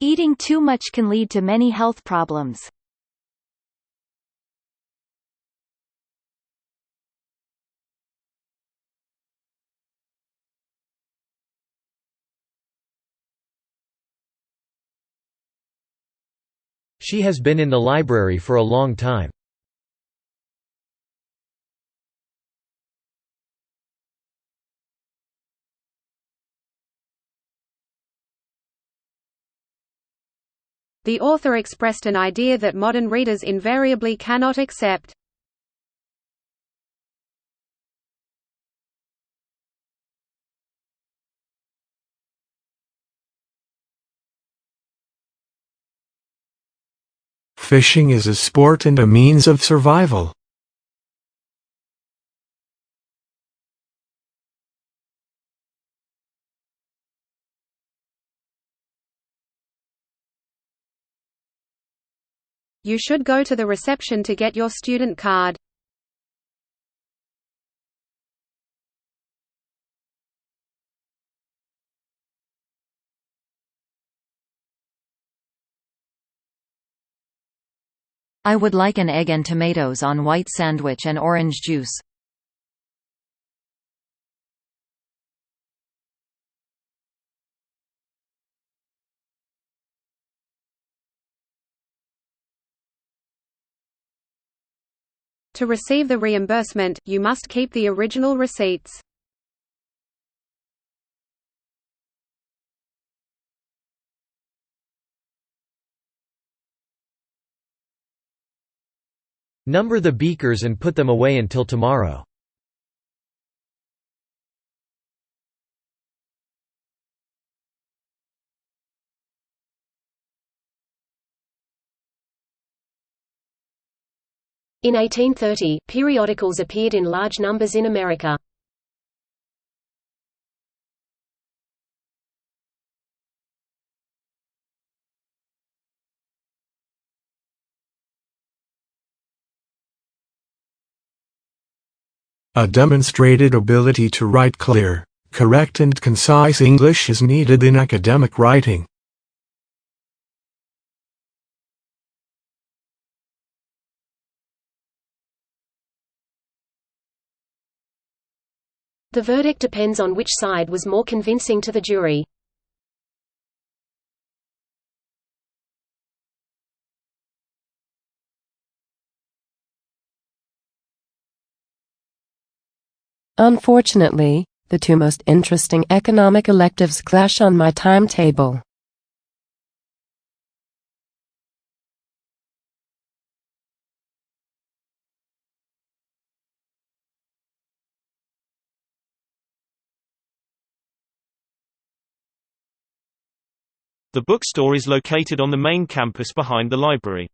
Eating too much can lead to many health problems. She has been in the library for a long time. The author expressed an idea that modern readers invariably cannot accept. Fishing is a sport and a means of survival. You should go to the reception to get your student card. I would like an egg and tomatoes on white sandwich and orange juice. To receive the reimbursement, you must keep the original receipts. Number the beakers and put them away until tomorrow. In 1830, periodicals appeared in large numbers in America. A demonstrated ability to write clear, correct and concise English is needed in academic writing. The verdict depends on which side was more convincing to the jury. Unfortunately, the two most interesting economic electives clash on my timetable. The bookstore is located on the main campus behind the library.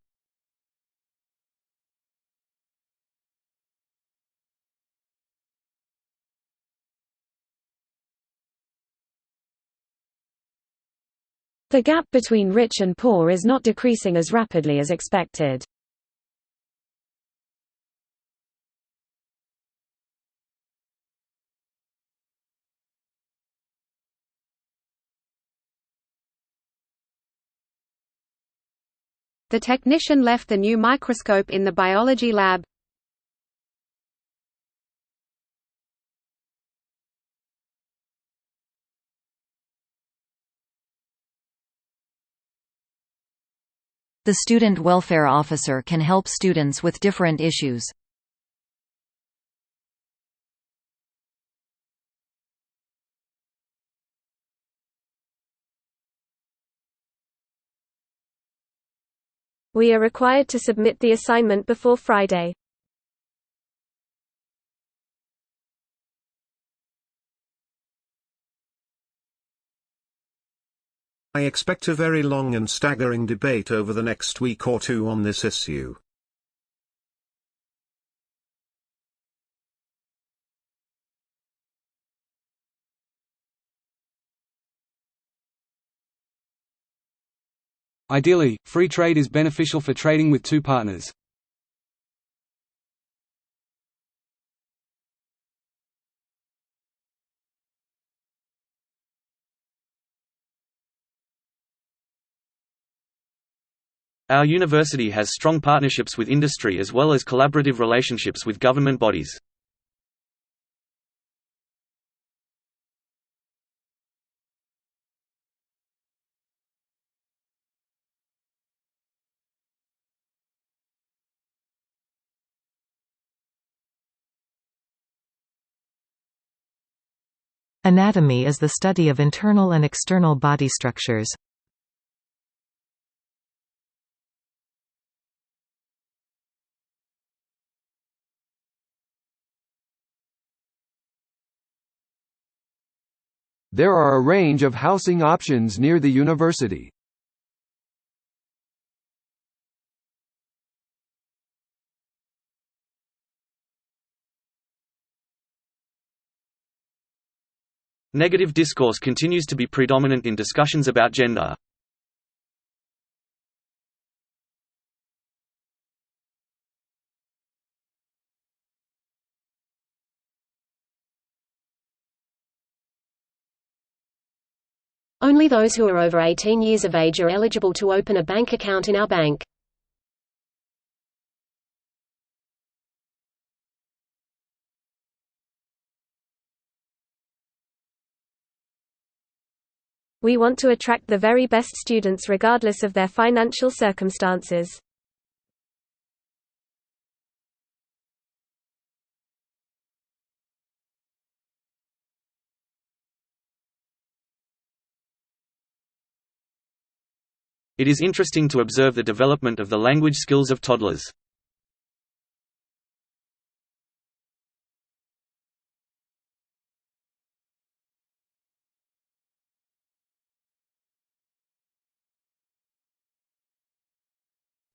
The gap between rich and poor is not decreasing as rapidly as expected. The technician left the new microscope in the biology lab. The student welfare officer can help students with different issues. We are required to submit the assignment before Friday. I expect a very long and staggering debate over the next week or two on this issue. Ideally, free trade is beneficial for trading with two partners. Our university has strong partnerships with industry as well as collaborative relationships with government bodies. Anatomy is the study of internal and external body structures. There are a range of housing options near the university. Negative discourse continues to be predominant in discussions about gender. Only those who are over 18 years of age are eligible to open a bank account in our bank. We want to attract the very best students regardless of their financial circumstances. It is interesting to observe the development of the language skills of toddlers.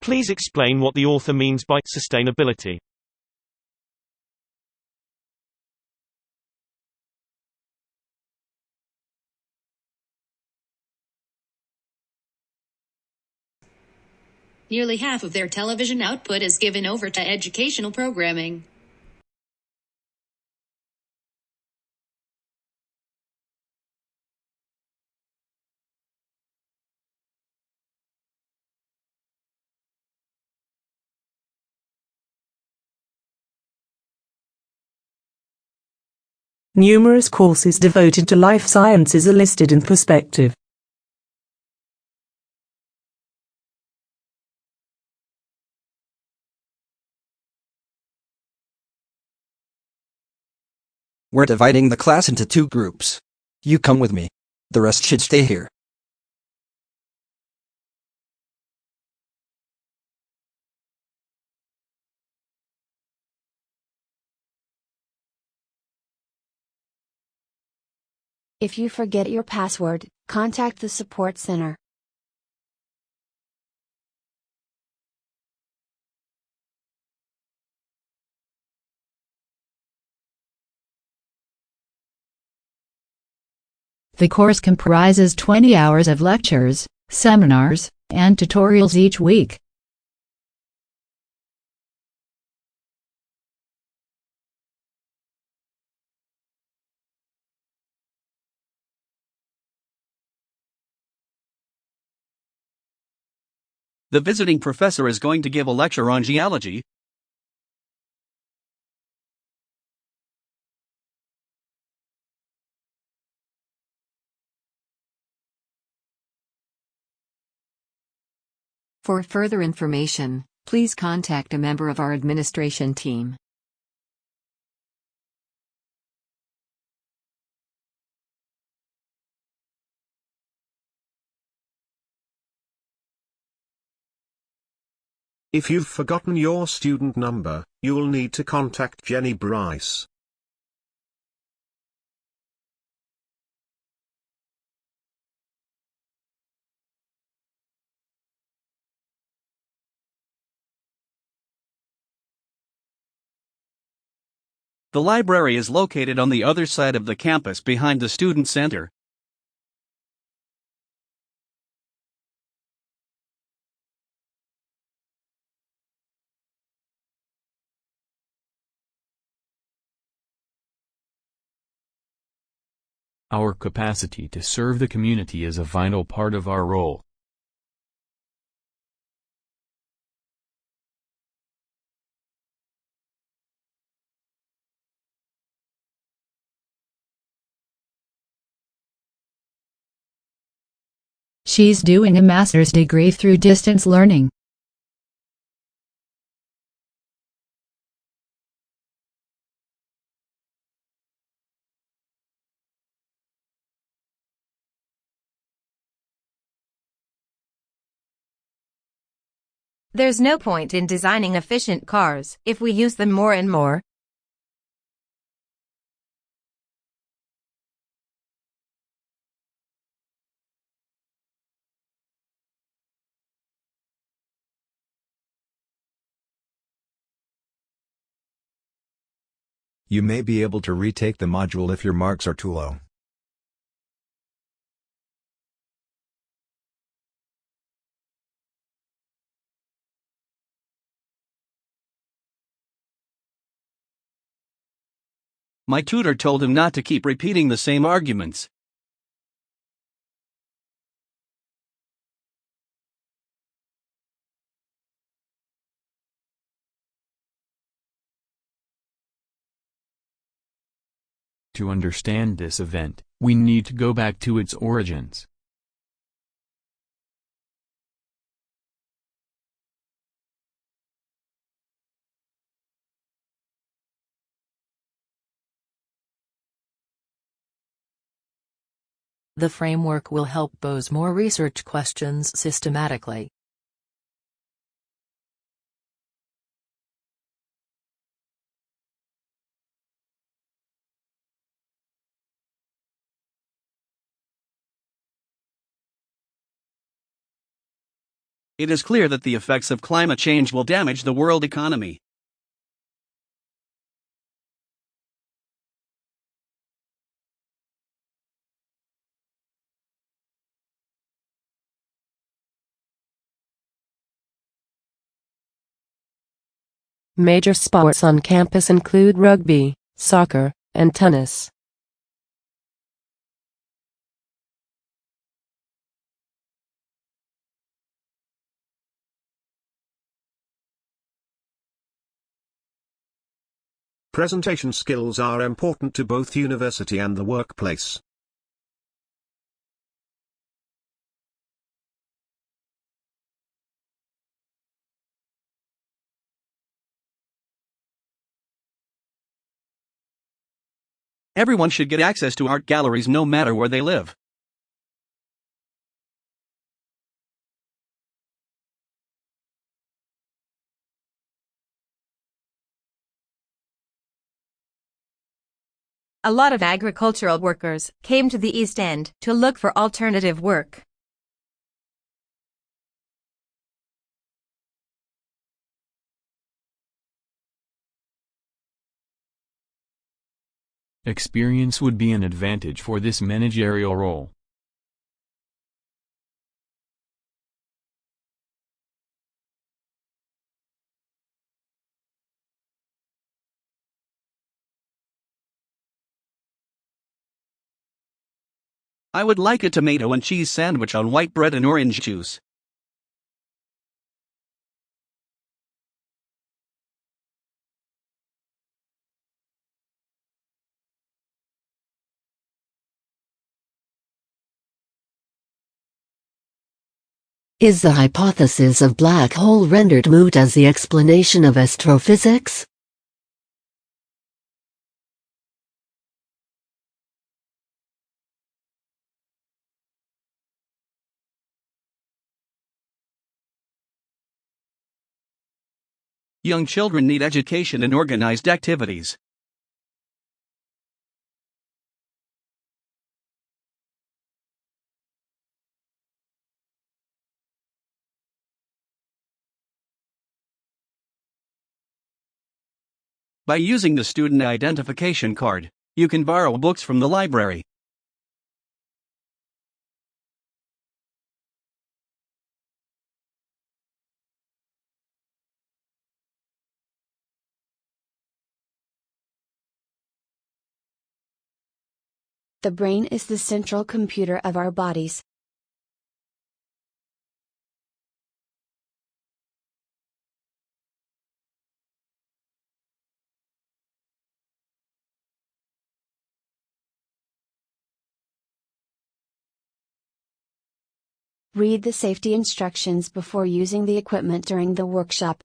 Please explain what the author means by sustainability. Nearly half of their television output is given over to educational programming. Numerous courses devoted to life sciences are listed in perspective. We're dividing the class into 2 groups. You come with me. The rest should stay here. If you forget your password, contact the support center. The course comprises 20 hours of lectures, seminars, and tutorials each week. The visiting professor is going to give a lecture on geology. For further information, please contact a member of our administration team. If you've forgotten your student number, you'll need to contact Jenny Bryce. The library is located on the other side of the campus behind the student center. Our capacity to serve the community is a vital part of our role. She's doing a master's degree through distance learning. There's no point in designing efficient cars if we use them more and more. You may be able to retake the module if your marks are too low. My tutor told him not to keep repeating the same arguments. To understand this event, we need to go back to its origins. The framework will help pose more research questions systematically. It is clear that the effects of climate change will damage the world economy. Major sports on campus include rugby, soccer, and tennis. Presentation skills are important to both university and the workplace. Everyone should get access to art galleries no matter where they live. A lot of agricultural workers came to the East End to look for alternative work. Experience would be an advantage for this managerial role. I would like a tomato and cheese sandwich on white bread and orange juice. Is the hypothesis of black hole rendered moot as the explanation of astrophysics? Young children need education and organized activities. By using the student identification card, you can borrow books from the library. The brain is the central computer of our bodies. Read the safety instructions before using the equipment during the workshop.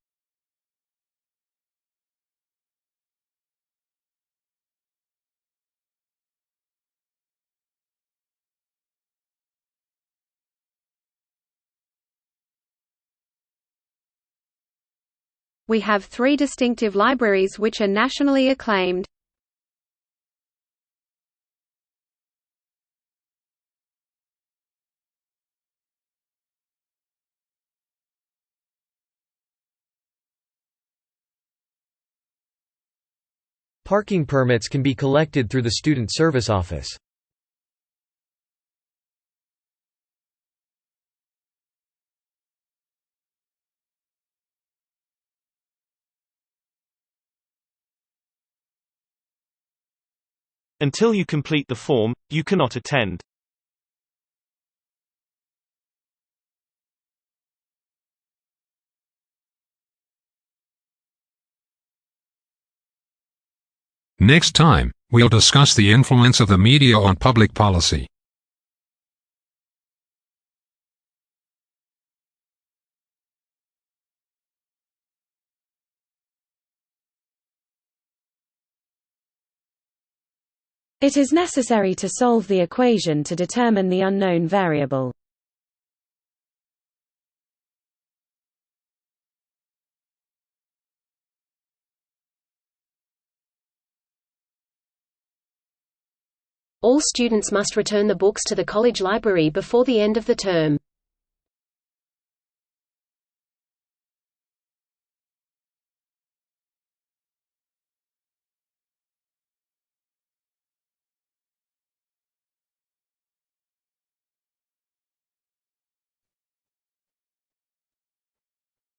We have 3 distinctive libraries which are nationally acclaimed. Parking permits can be collected through the Student Service Office. Until you complete the form, you cannot attend. Next time, we'll discuss the influence of the media on public policy. It is necessary to solve the equation to determine the unknown variable. All students must return the books to the college library before the end of the term.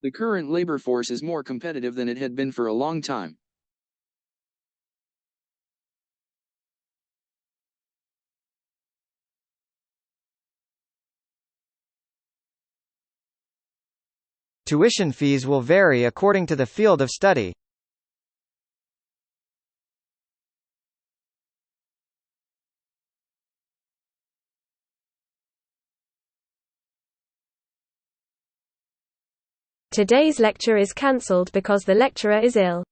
The current labor force is more competitive than it had been for a long time. Tuition fees will vary according to the field of study. Today's lecture is cancelled because the lecturer is ill.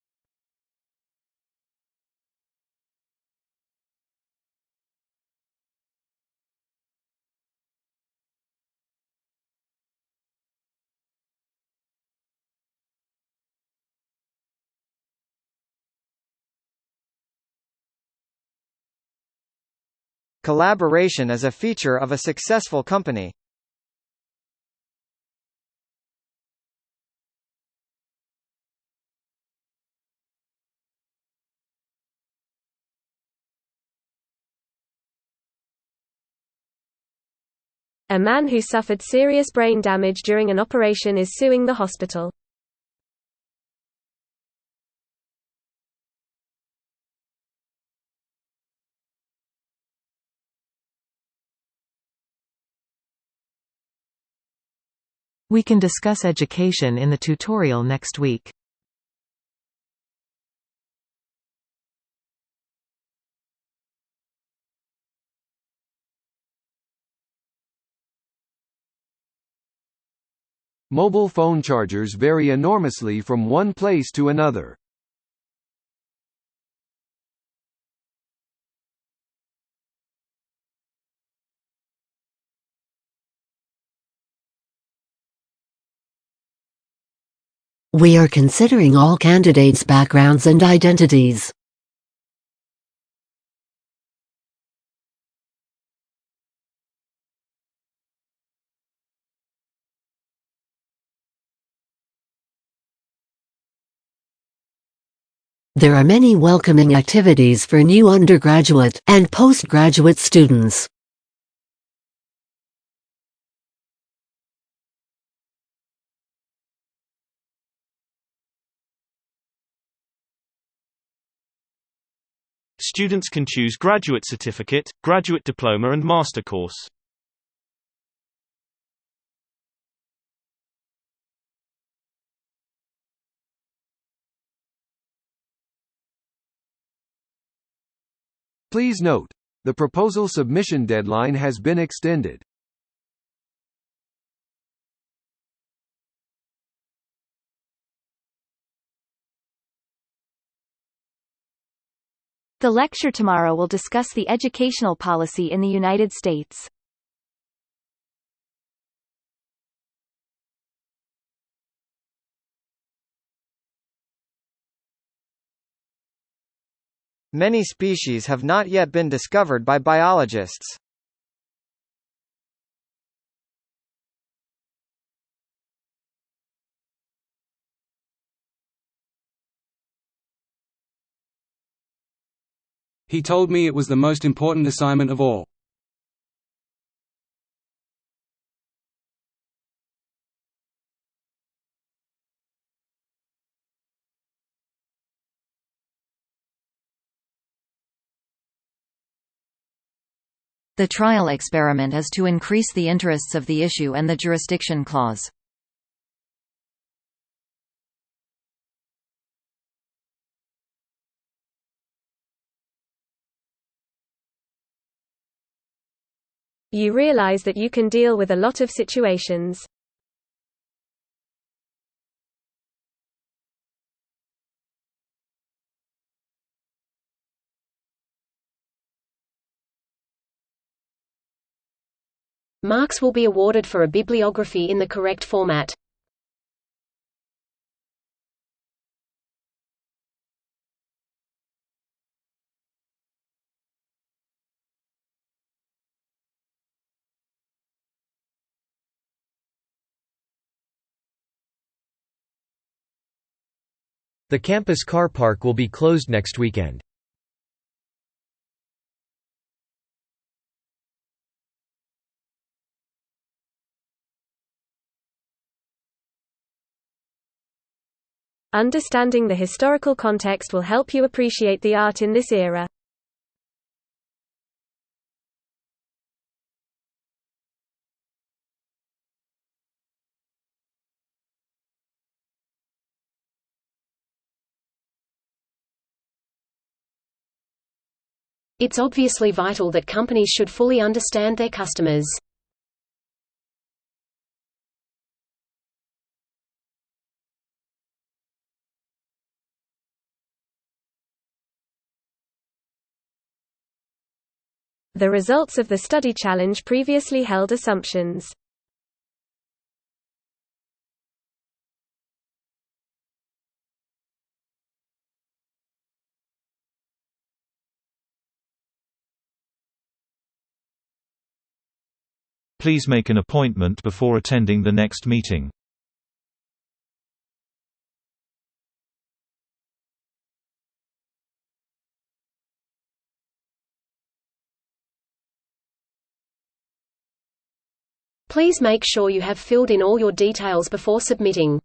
Collaboration is a feature of a successful company. A man who suffered serious brain damage during an operation is suing the hospital. We can discuss education in the tutorial next week. Mobile phone chargers vary enormously from one place to another. We are considering all candidates' backgrounds and identities. There are many welcoming activities for new undergraduate and postgraduate students. Students can choose graduate certificate, graduate diploma and master course. Please note, the proposal submission deadline has been extended. The lecture tomorrow will discuss the educational policy in the United States. Many species have not yet been discovered by biologists. He told me it was the most important assignment of all. The trial experiment is to increase the interests of the issue and the jurisdiction clause. You realize that you can deal with a lot of situations. Marks will be awarded for a bibliography in the correct format. The campus car park will be closed next weekend. Understanding the historical context will help you appreciate the art in this era. It's obviously vital that companies should fully understand their customers. The results of the study challenge previously held assumptions. Please make an appointment before attending the next meeting. Please make sure you have filled in all your details before submitting.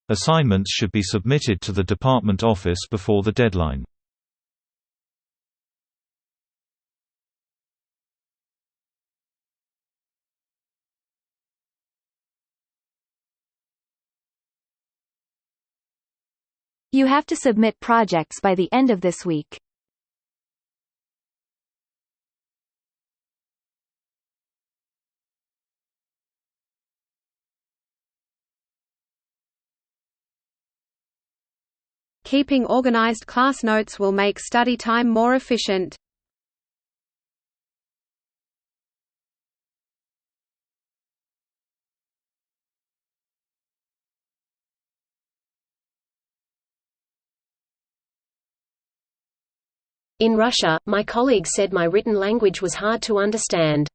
Assignments should be submitted to the department office before the deadline. You have to submit projects by the end of this week. Keeping organized class notes will make study time more efficient. In Russia, my colleague said my written language was hard to understand.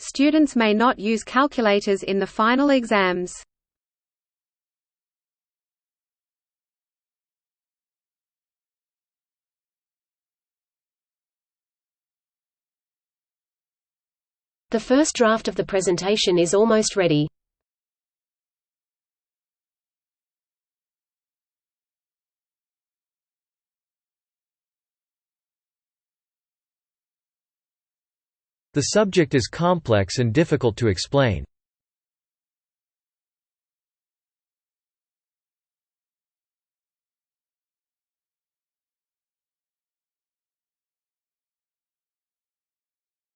Students may not use calculators in the final exams. The first draft of the presentation is almost ready. The subject is complex and difficult to explain.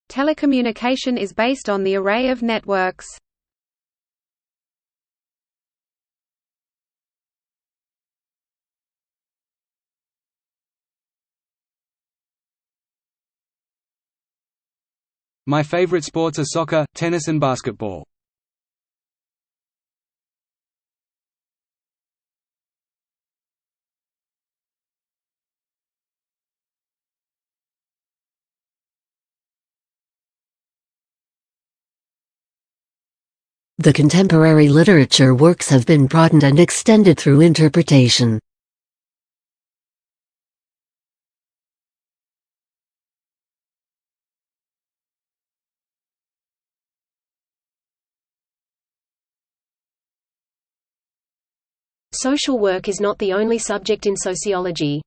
Telecommunication is based on the array of networks. My favorite sports are soccer, tennis and basketball. The contemporary literature works have been broadened and extended through interpretation. Social work is not the only subject in sociology.